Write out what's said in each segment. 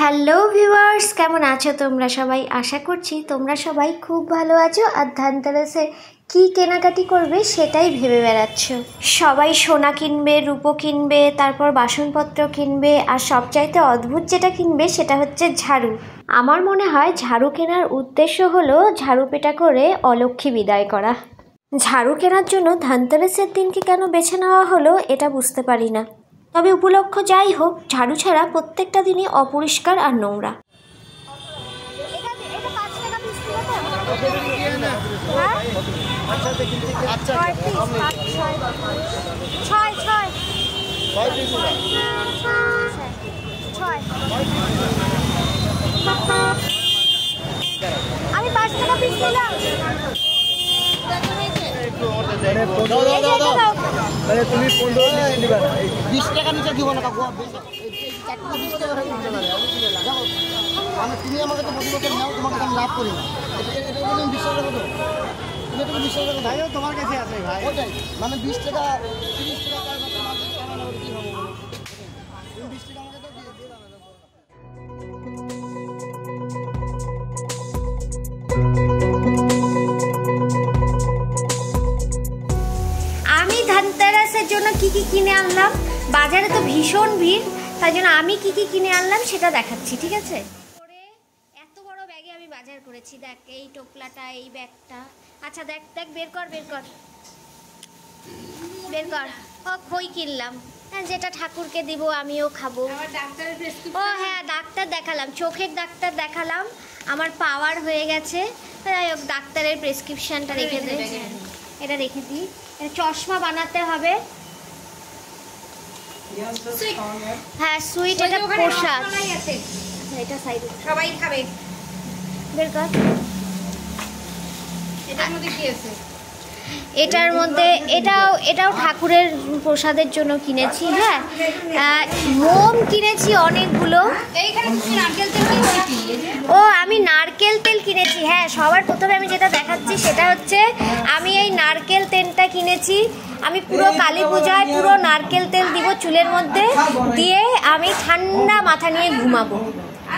Hello viewers, কেমন আছো তোমরা সবাই? আশা করছি তোমরা সবাই খুব ভালো আছো আর ধানতেরাসে কী কেনাকাটি করবে সেটাই ভেবে বেড়াচ্ছ। সবাই সোনা কিনবে, রূপো কিনবে, তারপর বাসনপত্র কিনবে, আর সবচাইতে অদ্ভুত যেটা কিনবে সেটা হচ্ছে ঝাড়ু। আমার মনে হয় ঝাড়ু কেনার উদ্দেশ্য হলো ঝাড়ু পেটা করে অলক্ষ্মী বিদায় করা। ঝাড়ু কেনার জন্য ধানতেরাসের দিনকে কেন বেছে নেওয়া হলো এটা বুঝতে পারি না। তবে উপলক্ষ যাই হোক, ঝাড়ু ছাড়া প্রত্যেকটা দিনই অপরিষ্কার আর নোংরা। আমি 5 টাকা পিস নিলাম। তুমি 15 দিবে না, 20 টাকা নিচে দিব না কাকু। 20 টাকা মানে তুমি আমাকে তো প্রতি বছর নাও, তোমাকে আমি লাভ করি না। এটা তুমি বিশ্বাস রাখো তো, তুমি বিশ্বাস রাখো ভাই, তোমার কাছে আছে ভাই। ওটাই মানে 20 টাকা 30 টাকা কার কথা মাঝে কেমন হবে কি হবে, তুমি 20 টাকা আমাকে তো দিয়ে দাও না। আমি ধানতেরাসের জন্য কি কি কিনে আনলাম, বাজারে তো ভীষণ ভিড়, তাই জন্য আমি কি কি কিনে আনলাম সেটা দেখাচ্ছি, ঠিক আছে? এত বড় ব্যাগে আমি বাজার করেছি। দেখ, এই টোপলাটা, এই ব্যাগটা। আচ্ছা দেখ দেখ, বের কর বের কর বের কর। ও খই কিনলাম, হ্যাঁ, যেটা ঠাকুরকে দিব, আমিও খাবো। ও হ্যাঁ, ডাক্তার দেখালাম, চোখের ডাক্তার দেখালাম, আমার পাওয়ার হয়ে গেছে। যাই হোক, ডাক্তারের প্রেসক্রিপশনটা রেখে দে, এটা রেখে দিই। চশমা বানাতে হবে। হ্যাঁ, সুইট, এটা প্রসাদ। এটা সাইডে সবাই খাবে। বের কর। এটার মধ্যে কি আছে? এটার মধ্যে এটাও ঠাকুরের প্রসাদের জন্য কিনেছি। হ্যাঁ, মোম কিনেছি অনেকগুলো। এইখানে তুমি নারকেল তেল কিনেছি। ও, আমি নারকেল তেল কিনেছি। হ্যাঁ, সবার প্রথমে আমি যেটা দেখাচ্ছি সেটা হচ্ছে আমি এই নারকেল তেলটা কিনেছি। আমি পুরো কালী পূজায় পুরো নারকেল তেল দিব চুলের মধ্যে, দিয়ে আমি ঠান্ডা মাথা নিয়ে ঘুমাবো,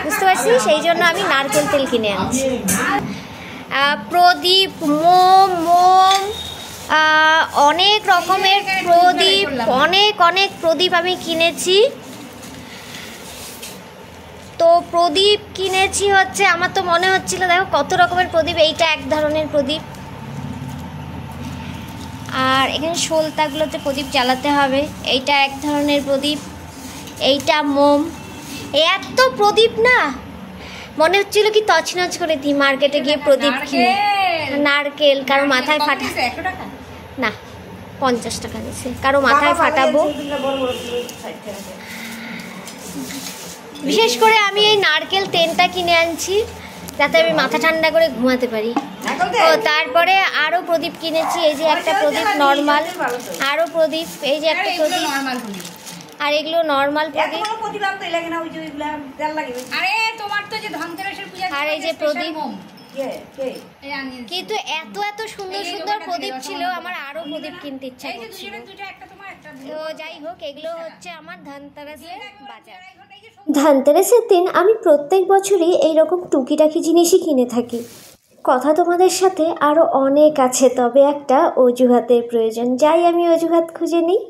বুঝতে পারছি? সেই জন্য আমি নারকেল তেল কিনে আনছি। প্রদীপ, মোম, অনেক রকমের প্রদীপ, অনেক প্রদীপ আমি কিনেছি। তো প্রদীপ কিনেছি হচ্ছে, আমার তো মনে হচ্ছিল, দেখো কত রকমের প্রদীপ। এইটা এক ধরনের প্রদীপ, আর এখানে শোলতাগুলোতে প্রদীপ জ্বালাতে হবে। এইটা এক ধরনের প্রদীপ, এইটা মোম। এত প্রদীপ না, মনে হচ্ছিল কি তছনছ করে দিই মার্কেটে গিয়ে প্রদীপ কিনে। নারকেল কারো মাথায় ফাটা না, 50 টাকা দিচ্ছে, কারো মাথায় ফাটাবো। বিশেষ করে আমি এই নারকেল তেলটা কিনে আনছি যাতে আমি মাথা ঠান্ডা করে ঘুমাতে পারি। ও, তারপরে আরও প্রদীপ কিনেছি। এই যে একটা প্রদীপ নর্মাল, আরও প্রদীপ, এই যে একটা প্রদীপ, আর এগুলো নর্মাল প্রদীপ। আরে তোমার তো যে ধনতেরাসের পূজা, আর এই যে প্রদীপ। কিন্তু এত সুন্দর সুন্দর প্রদীপ ছিল, আমার আরো প্রদীপ কিনতে ইচ্ছা করছিল। তো যাই হোক, এগুলো হচ্ছে আমার ধানতেরাসের বাজার। ধানতেরাসের দিন আমি প্রত্যেক বছরই এইরকম টুকিটাকি জিনিসই কিনে থাকি। কথা তোমাদের সাথে আরও অনেক আছে, তবে একটা অজুহাতের প্রয়োজন। যাই আমি অজুহাত খুঁজে নিই।